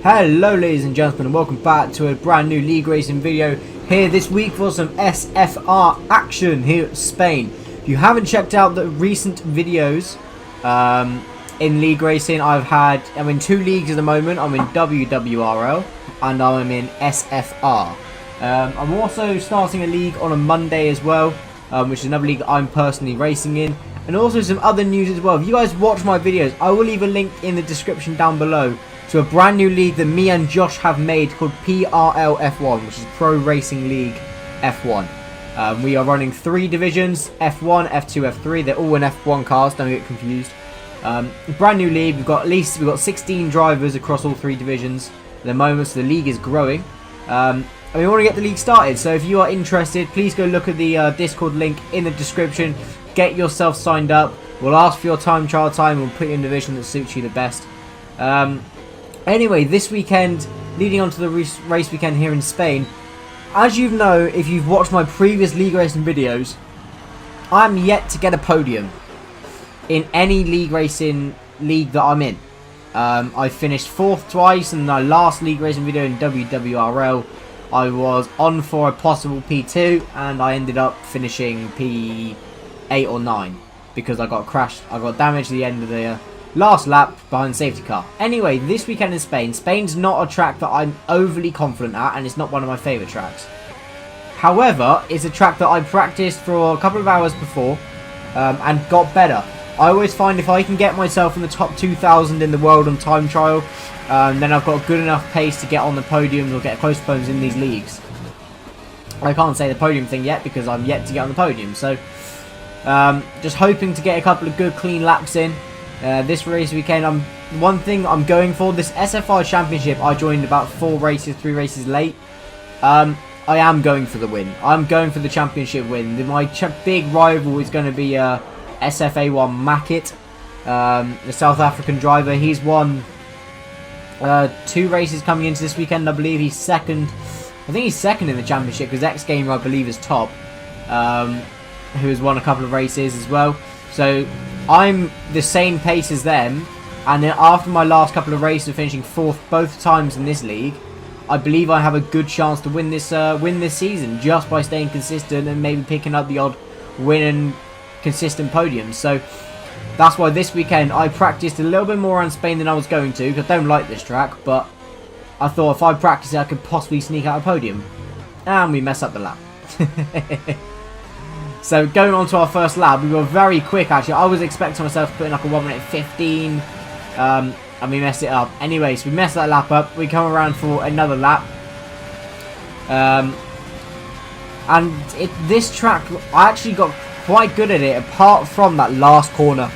Hello ladies and gentlemen, and welcome back to a brand new league racing video here this week for some SFR action here at Spain. If you haven't checked out the recent videos in league racing, I'm in two leagues at the moment. I'm in WWRL and I'm in SFR. I'm also starting a league on a Monday as well, which is another league that I'm personally racing in, and also some other news as well. If you guys watch my videos, I will leave a link in the description down below to a brand new league that me and Josh have made called PRL F1, which is Pro Racing League F1. We are running 3 divisions, F1, F2, F3. They're all in F1 cars, don't get confused. Brand new league. We've got 16 drivers across all 3 divisions at the moment, so the league is growing. And we want to get the league started, so if you are interested, please go look at the Discord link in the description. Get yourself signed up. We'll ask for your time trial time. We'll put you in a division that suits you the best. Anyway, this weekend, leading on to the race weekend here in Spain, as you know, if you've watched my previous league racing videos, I'm yet to get a podium in any league racing league that I'm in. I finished 4th twice in my last league racing video in WWRL. I was on for a possible P2 and I ended up finishing P8 or 9 because I got crashed. I got damaged at the end of the last lap behind the safety car. Anyway, this weekend in Spain, Spain's not a track that I'm overly confident at, and it's not one of my favourite tracks. However, it's a track that I practiced for a couple of hours before and got better. I always find if I can get myself in the top 2,000 in the world on time trial, then I've got good enough pace to get on the podiums or get close to podiums in these leagues. I can't say the podium thing yet because I'm yet to get on the podium, so just hoping to get a couple of good clean laps in. This race weekend, one thing I'm going for, this SFR Championship, I joined about 3 races late. I am going for the win. I'm going for the championship win. My big rival is going to be SFA1 Mackett, the South African driver. He's won 2 races coming into this weekend. I believe he's second. I think he's second in the championship because X Gamer, I believe, is top, who has won a couple of races as well. So I'm the same pace as them, and then after my last couple of races of finishing 4th both times in this league, I believe I have a good chance to win this season just by staying consistent and maybe picking up the odd win and consistent podiums. So that's why this weekend I practiced a little bit more on Spain than I was going to, because I don't like this track, but I thought if I practice it I could possibly sneak out a podium, and we mess up the lap. So going on to our first lap, we were very quick actually. I was expecting myself to put in like a 1 minute 15, and we messed it up. Anyway, so we messed that lap up. We come around for another lap. And this track, I actually got quite good at it apart from that last corner.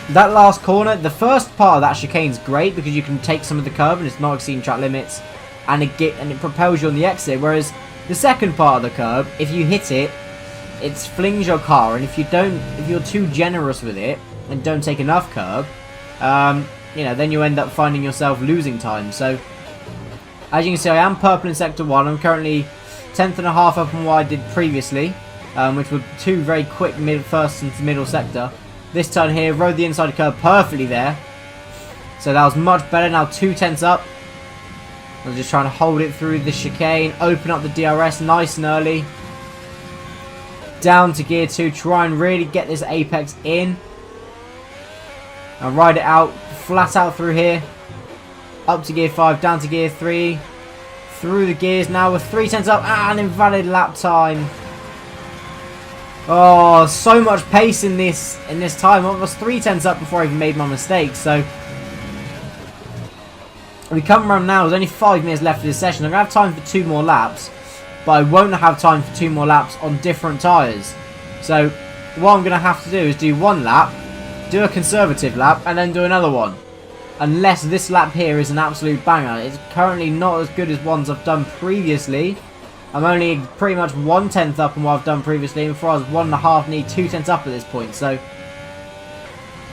That last corner, the first part of that chicane's great because you can take some of the curve and it's not exceeding track limits, and it propels you on the exit. Whereas the second part of the curve, if you hit it, it flings your car, and if you're too generous with it and don't take enough curb, then you end up finding yourself losing time. So as you can see, I am purple in sector 1. I'm currently 10th and a half up on what I did previously, which were 2 very quick first and middle sector. This turn here, rode the inside curb perfectly there, so that was much better. Now 2 tenths up. I was just trying to hold it through the chicane, open up the DRS nice and early. Down to gear 2, try and really get this apex in. And ride it out, flat out through here. Up to gear 5, down to gear 3. Through the gears now with 3 tenths up, and invalid lap time. Oh, so much pace in this time. I was 3 tenths up before I even made my mistake. So we come around now, there's only 5 minutes left of this session. I'm going to have time for 2 more laps, but I won't have time for 2 more laps on different tyres. So what I'm going to have to do is do 1 lap, do a conservative lap, and then do another one. Unless this lap here is an absolute banger. It's currently not as good as ones I've done previously. I'm only pretty much 1 tenth up on what I've done previously, and before I was 1.5, need 2 tenths up at this point. So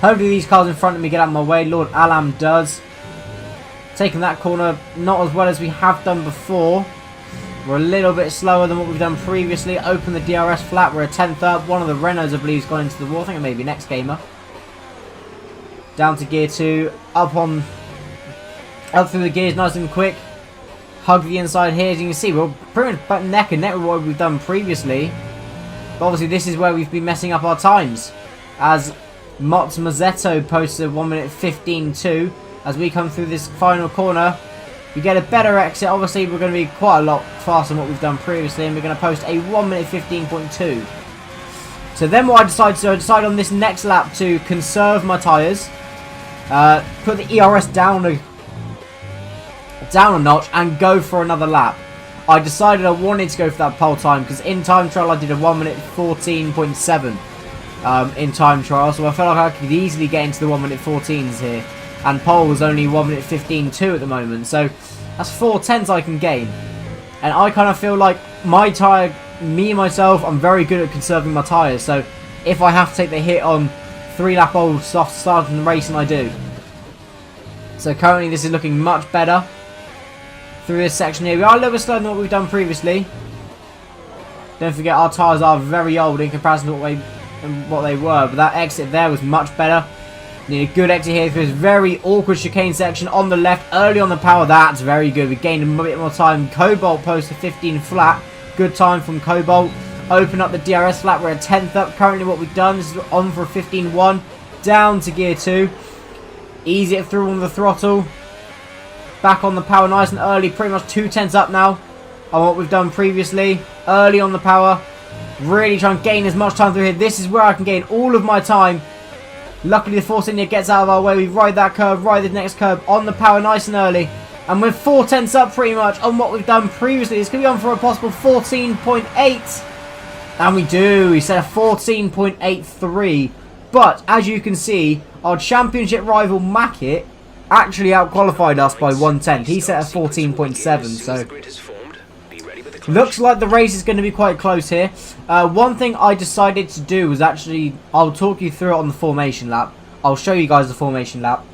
hopefully these cars in front of me get out of my way. Lord Alam does. Taking that corner not as well as we have done before. We're a little bit slower than what we've done previously. Open the DRS flat. We're a 10th up. One of the Renaults, I believe, has gone into the wall. I think it may be next gamer. Down to gear 2. Up on Up through the gears nice and quick. Hug the inside here. As you can see, we're pretty much neck and neck with what we've done previously. But obviously this is where we've been messing up our times. As Mots Mazzetto posted 1 minute 15.2. As we come through this final corner, we get a better exit. Obviously we're going to be quite a lot faster than what we've done previously. And we're going to post a 1 minute 15.2. So then what I decided on this next lap to conserve my tyres. Put the ERS down a notch and go for another lap. I decided I wanted to go for that pole time because in time trial I did a 1 minute 14.7 in time trial, so I felt like I could easily get into the 1 minute 14s here, and pole was only 1 minute 15.2 at the moment, so that's 4 tenths I can gain. And I kind of feel like my tyre, myself, I'm very good at conserving my tyres, so if I have to take the hit on 3 lap old soft start in the race, and I do. So currently this is looking much better. Through this section here, we are a little bit slower than what we've done previously. Don't forget our tyres are very old in comparison to what they were, but that exit there was much better. Need a good exit here through this very awkward chicane section on the left, early on the power. That's very good. We gained a bit more time. Cobalt post to 15 flat. Good time from Cobalt. Open up the DRS flat. We're a 10th up. Currently what we've done is on for a 15.1. Down to gear 2. Ease it through on the throttle. Back on the power nice and early, pretty much 2 tenths up now on what we've done previously. Early on the power, really try and gain as much time through here. This is where I can gain all of my time. Luckily the Force India gets out of our way. We ride that curve, ride the next curve on the power nice and early. And we're 4 tenths up pretty much on what we've done previously. This could be on for a possible 14.8. And we do. We set a 14.83. But as you can see, our championship rival Mackett actually outqualified us by 1 tenth. He set a 14.7, so looks like the race is going to be quite close here. One thing I decided to do was actually, I'll talk you through it on the formation lap. I'll show you guys the formation lap.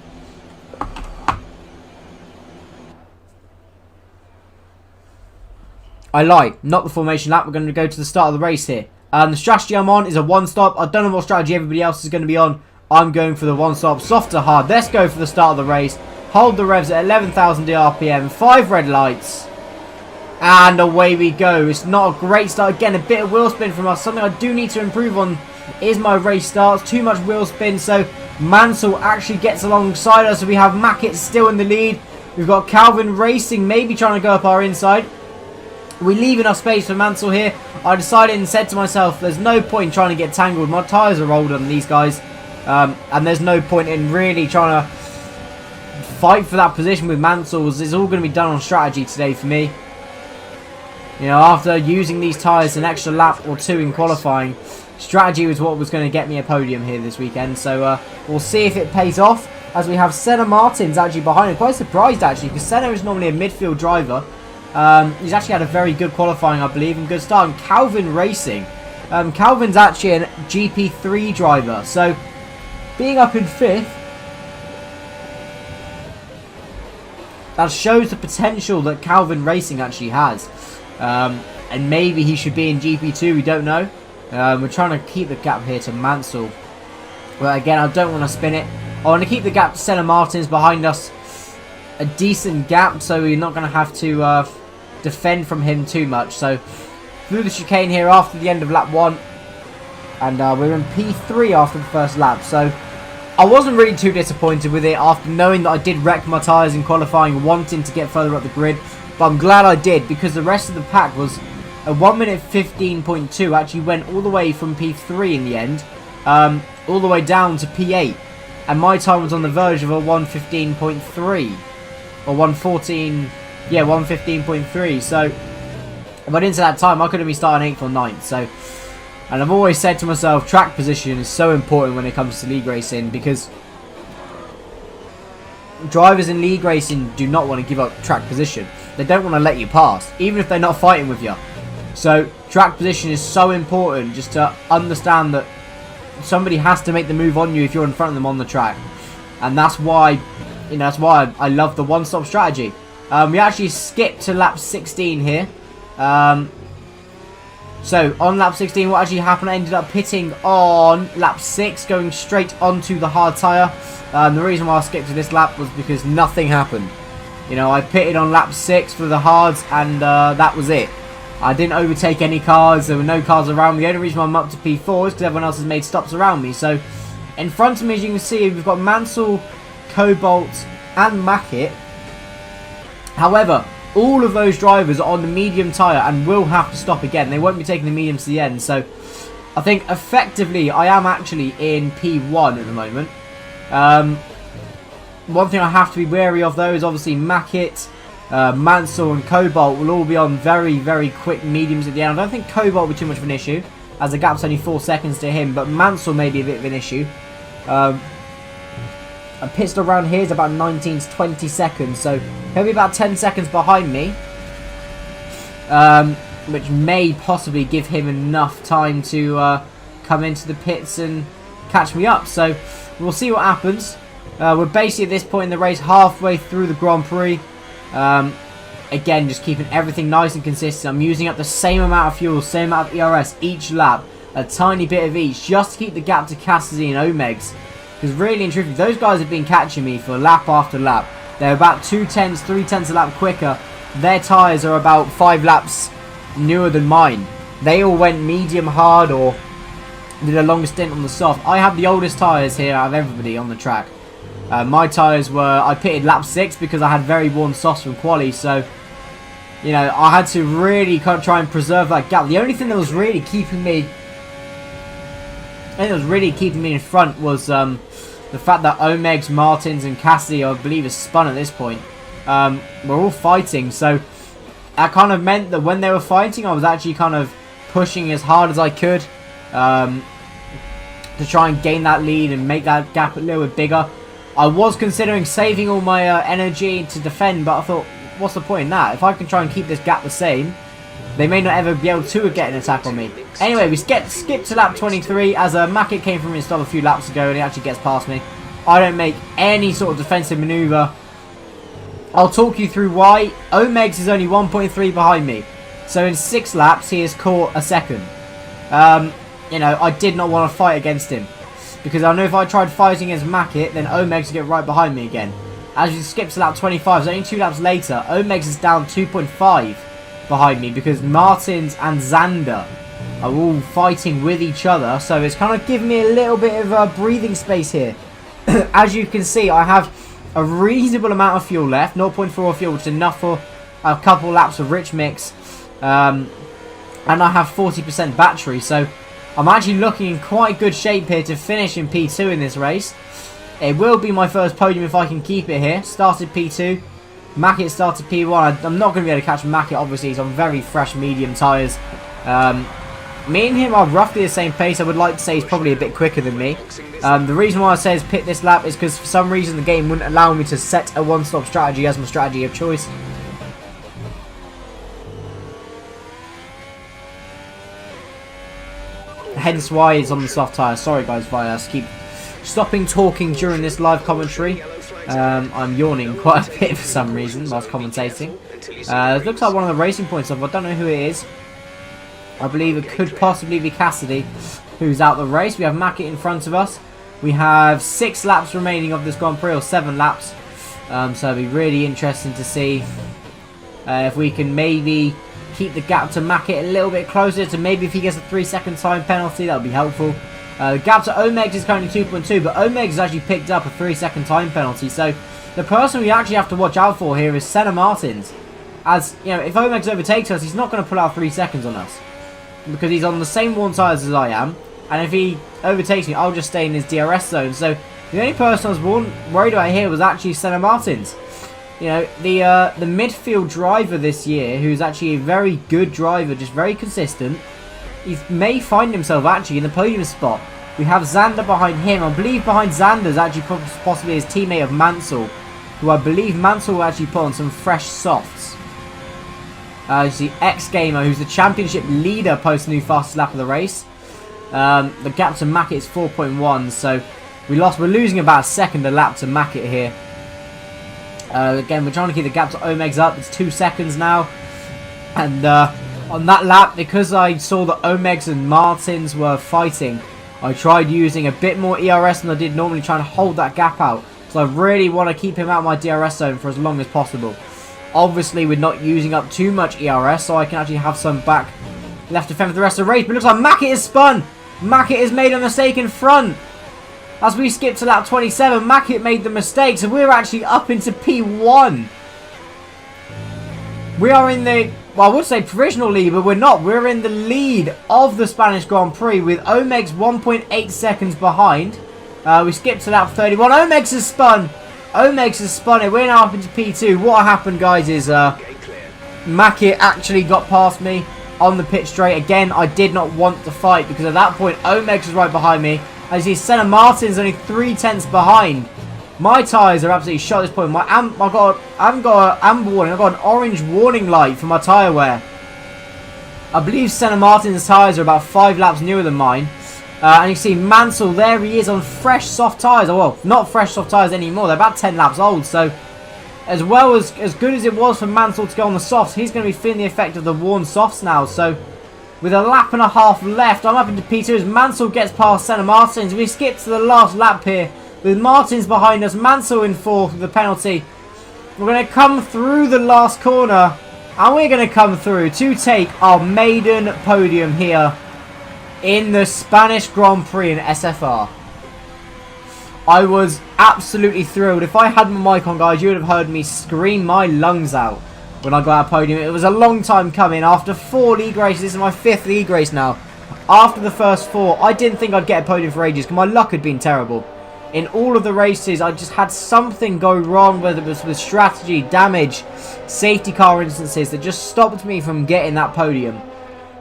I lie, not the formation lap. We're going to go to the start of the race here. The strategy I'm on is a one stop. I don't know what strategy everybody else is going to be on. I'm going for the one stop, soft to hard. Let's go for the start of the race. Hold the revs at 11,000 RPM. 5 red lights. And away we go. It's not a great start. Again, a bit of wheel spin from us. Something I do need to improve on is my race starts. Too much wheel spin. So Mansell actually gets alongside us. So we have Mackett still in the lead. We've got Calvin Racing maybe trying to go up our inside. We leave enough space for Mansell here. I decided and said to myself, there's no point in trying to get tangled. My tyres are older than these guys. And there's no point in really trying to fight for that position with Mansell. It's all going to be done on strategy today for me. You know, after using these tyres an extra lap or 2 in qualifying, strategy was what was going to get me a podium here this weekend. So we'll see if it pays off, as we have Senna Martins actually behind him. Quite surprised actually, because Senna is normally a midfield driver. He's actually had a very good qualifying, I believe, and good start. And Calvin Racing. Calvin's actually a GP3 driver, so being up in 5th, that shows the potential that Calvin Racing actually has. And maybe he should be in GP2, we don't know. We're trying to keep the gap here to Mansell. But again, I don't want to spin it. I want to keep the gap to Senna Martins behind us. A decent gap, so we're not going to have to defend from him too much. So, through the chicane here after the end of lap 1. And we're in P3 after the first lap. So, I wasn't really too disappointed with it after knowing that I did wreck my tyres in qualifying, wanting to get further up the grid. But I'm glad I did, because the rest of the pack was a 1 minute 15.2. Actually went all the way from P3 in the end, all the way down to P8. And my time was on the verge of a 1:15.3. Or 1:14, yeah, 1:15.3. So, if I didn't say that time, I could have been starting 8th or 9th. So, and I've always said to myself, track position is so important when it comes to league racing, because drivers in league racing do not want to give up track position. They don't want to let you pass, even if they're not fighting with you. So, track position is so important, just to understand that somebody has to make the move on you if you're in front of them on the track. And that's why, you know, that's why I love the one-stop strategy. We actually skipped to lap 16 here. So, on lap 16, what actually happened, I ended up pitting on lap 6, going straight onto the hard tyre. The reason why I skipped to this lap was because nothing happened. You know, I pitted on lap 6 for the hards, and that was it. I didn't overtake any cars. There were no cars around me. The only reason I'm up to P4 is because everyone else has made stops around me. So, in front of me, as you can see, we've got Mansell, Cobalt, and Mackett. However, all of those drivers are on the medium tyre and will have to stop again. They won't be taking the medium to the end. So, I think effectively, I am actually in P1 at the moment. One thing I have to be wary of, though, is obviously Mackett, Mansell and Cobalt will all be on very, very quick mediums at the end. I don't think Cobalt will be too much of an issue, as the gap's only 4 seconds to him, but Mansell may be a bit of an issue. A pit stop around here is about 19 to 20 seconds, so he'll be about 10 seconds behind me, which may possibly give him enough time to come into the pits and catch me up. So we'll see what happens. We're basically at this point in the race halfway through the Grand Prix. Again, just keeping everything nice and consistent. I'm using up the same amount of fuel, same amount of ERS each lap, a tiny bit of each, just to keep the gap to Cassidy and Omegs. Because really and truthfully, those guys have been catching me for lap after lap. They're about 2/10, 3/10 a lap quicker. Their tyres are about 5 laps newer than mine. They all went medium hard or did a longer stint on the soft. I have the oldest tyres here out of everybody on the track. My tyres were, I pitted lap 6 because I had very worn softs from quali, so, you know, I had to really try and preserve that gap. The only thing that was really keeping me, in front was the fact that Omegs, Martins and Cassidy, I believe, is spun at this point. We're all fighting, so that kind of meant that when they were fighting, I was actually kind of pushing as hard as I could to try and gain that lead and make that gap a little bit bigger. I was considering saving all my energy to defend, but I thought, what's the point in that? If I can try and keep this gap the same, they may not ever be able to get an attack on me. Anyway, we skipped to lap 23 as Mackett came from his stop a few laps ago and he actually gets past me. I don't make any sort of defensive manoeuvre. I'll talk you through why. Omegs is only 1.3 behind me. So in 6 laps, he has caught a second. You know, I did not want to fight against him. Because I know if I tried fighting against Mackett, then Omegs would get right behind me again. As you skip to lap 25, so only 2 laps later, Omegs is down 2.5 behind me because Martins and Zander are all fighting with each other. So it's kind of giving me a little bit of breathing space here. As you can see, I have a reasonable amount of fuel left, 0.4 fuel, which is enough for a couple laps of rich mix. And I have 40% battery, so I'm actually looking in quite good shape here to finish in P2 in this race. It will be my first podium if I can keep it here. Started P2. Mackett started P1. I'm not going to be able to catch Mackett, obviously. He's on very fresh medium tyres. Me and him are roughly the same pace. I would like to say he's probably a bit quicker than me. The reason why I say is pit this lap is because for some reason the game wouldn't allow me to set a one-stop strategy as my strategy of choice. Hence why it's on the soft tyre. Sorry guys if I keep stopping talking during this live commentary. I'm yawning quite a bit for some reason whilst commentating. It looks like one of the racing points off. I don't know who it is. I believe it could possibly be Cassidy who's out the race. We have Mackett in front of us. We have 6 laps remaining of this Grand Prix, or 7 laps. So it'll be really interesting to see if we can maybe keep the gap to Mackett a little bit closer to maybe if he gets a 3-second time penalty, that would be helpful. The gap to Omegs is currently 2.2, but Omegs has actually picked up a 3-second time penalty. So the person we actually have to watch out for here is Senna Martins. As, you know, if Omegs overtakes us, he's not going to pull out 3 seconds on us. Because he's on the same worn tyres as I am. And if he overtakes me, I'll just stay in his DRS zone. So the only person I was worried about here was actually Senna Martins. You know, the midfield driver this year, who's actually a very good driver, just very consistent, he may find himself actually in the podium spot. We have Zander behind him. I believe behind Zander is actually possibly his teammate of Mansell, who I believe Mansell will actually put on some fresh softs. You see X Gamer, who's the championship leader post new fastest lap of the race. The gap to Mackett is 4.1, so we're losing about a second a lap to Mackett here. Again, we're trying to keep the gap to Omegs up. It's 2 seconds now. And on that lap, because I saw that Omegs and Martins were fighting, I tried using a bit more ERS than I did normally, trying to hold that gap out So I really want to keep him out of my DRS zone for as long as possible. Obviously, we're not using up too much ERS, so I can actually have some back left to fend for the rest of the race. But it looks like Mackett is spun. Mackett has made a mistake in front. As we skip to lap 27, Mackett made the mistake, so we're actually up into P1. We are in the, well, I would say provisional lead, but we're not. We're in the lead of the Spanish Grand Prix with Omegs 1.8 seconds behind. We skip to lap 31. Omegs has spun. Omegs has spun it. We're now up into P2. What happened, guys, is Mackett actually got past me on the pit straight. Again, I did not want to fight because at that point, Omegs was right behind me. As you see, Senna Martin's only 3/10 behind. My tyres are absolutely shot at this point. I haven't got an amber warning. I've got an orange warning light for my tyre wear. I believe Senna Martin's tyres are about 5 laps newer than mine. And you see Mansell, there he is on fresh soft tyres. Well, not fresh soft tyres anymore. They're about 10 laps old. So, as good as it was for Mansell to go on the softs, he's going to be feeling the effect of the worn softs now. So, with a lap and a half left, I'm up into P2 as Mansell gets past Senna Martins. We skip to the last lap here with Martins behind us. Mansell in fourth with the penalty. We're going to come through the last corner. And we're going to come through to take our maiden podium here in the Spanish Grand Prix in SFR. I was absolutely thrilled. If I had my mic on, guys, you would have heard me scream my lungs out when I got our podium. It was a long time coming. After 4 league races, this is my 5th league race now. After the first 4, I didn't think I'd get a podium for ages because my luck had been terrible. In all of the races, I just had something go wrong, whether it was with strategy, damage, safety car instances that just stopped me from getting that podium.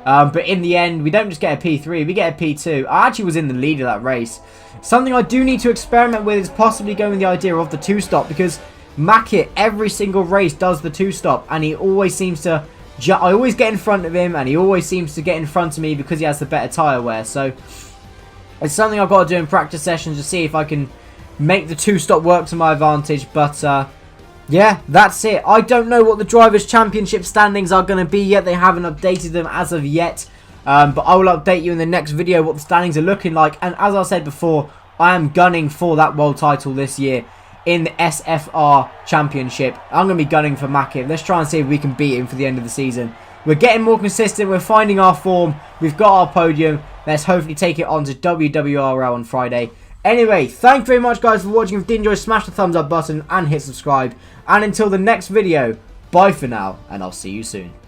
But in the end, we don't just get a P3, we get a P2. I actually was in the lead of that race. Something I do need to experiment with is possibly going with the idea of the 2-stop, because Mackett, every single race, does the 2-stop, and he always seems to... I always get in front of him, and he always seems to get in front of me because he has the better tyre wear. So, it's something I've got to do in practice sessions to see if I can make the 2-stop work to my advantage. But, yeah, that's it. I don't know what the Drivers' Championship standings are going to be yet. They haven't updated them as of yet. But I will update you in the next video what the standings are looking like. And as I said before, I am gunning for that world title this year in the SFR Championship. I'm going to be gunning for Mackett. Let's try and see if we can beat him for the end of the season. We're getting more consistent. We're finding our form. We've got our podium. Let's hopefully take it on to WWRL on Friday. Anyway, thank you very much, guys, for watching. If you did enjoy, smash the thumbs up button and hit subscribe. And until the next video, bye for now, and I'll see you soon.